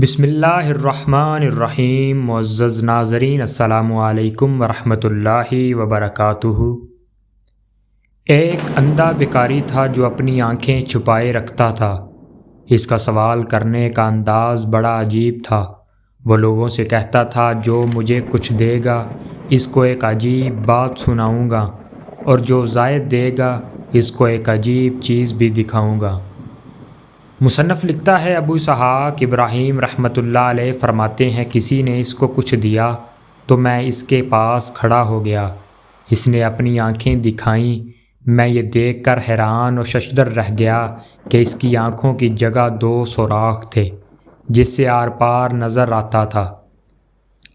بسم اللہ الرحمن الرحیم۔ معزز ناظرین، السلام علیکم ورحمۃ اللہ وبرکاتہ۔ ایک اندھا بھکاری تھا جو اپنی آنکھیں چھپائے رکھتا تھا۔ اس کا سوال کرنے کا انداز بڑا عجیب تھا۔ وہ لوگوں سے کہتا تھا، جو مجھے کچھ دے گا اس کو ایک عجیب بات سناؤں گا، اور جو زائد دے گا اس کو ایک عجیب چیز بھی دکھاؤں گا۔ مصنف لکھتا ہے، ابو اسحاق ابراہیم رحمۃ اللہ علیہ فرماتے ہیں، کسی نے اس کو کچھ دیا تو میں اس کے پاس کھڑا ہو گیا۔ اس نے اپنی آنکھیں دکھائیں۔ میں یہ دیکھ کر حیران و ششدر رہ گیا کہ اس کی آنکھوں کی جگہ 2 سوراخ تھے جس سے آر پار نظر آتا تھا۔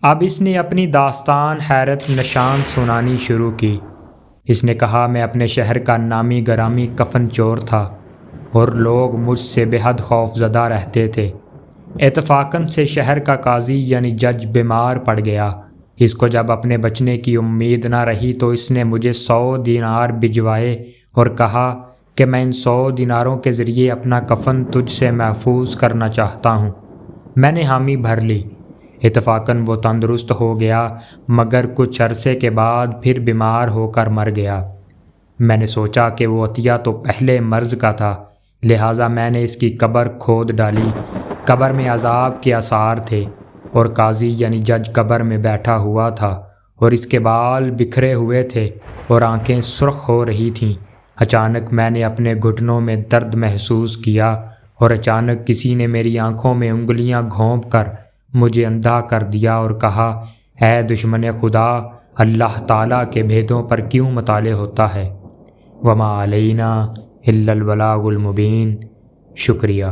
اب اس نے اپنی داستان حیرت نشان سنانی شروع کی۔ اس نے کہا، میں اپنے شہر کا نامی گرامی کفن چور تھا اور لوگ مجھ سے بے حد خوف زدہ رہتے تھے۔ اتفاقاً سے شہر کا قاضی یعنی جج بیمار پڑ گیا۔ اس کو جب اپنے بچنے کی امید نہ رہی تو اس نے مجھے 100 دینار بھجوائے اور کہا کہ میں ان 100 دیناروں کے ذریعے اپنا کفن تجھ سے محفوظ کرنا چاہتا ہوں۔ میں نے حامی بھر لی۔ اتفاقاً وہ تندرست ہو گیا، مگر کچھ عرصے کے بعد پھر بیمار ہو کر مر گیا۔ میں نے سوچا کہ وہ عطیہ تو پہلے مرض کا تھا، لہٰذا میں نے اس کی قبر کھود ڈالی۔ قبر میں عذاب کے آثار تھے اور قاضی یعنی جج قبر میں بیٹھا ہوا تھا اور اس کے بال بکھرے ہوئے تھے اور آنکھیں سرخ ہو رہی تھیں۔ اچانک میں نے اپنے گھٹنوں میں درد محسوس کیا اور اچانک کسی نے میری آنکھوں میں انگلیاں گھونپ کر مجھے اندھا کر دیا اور کہا، اے دشمن خدا، اللہ تعالیٰ کے بھیدوں پر کیوں مطلع ہوتا ہے؟ وما علینا الا البلاغ المبین۔ شکریہ۔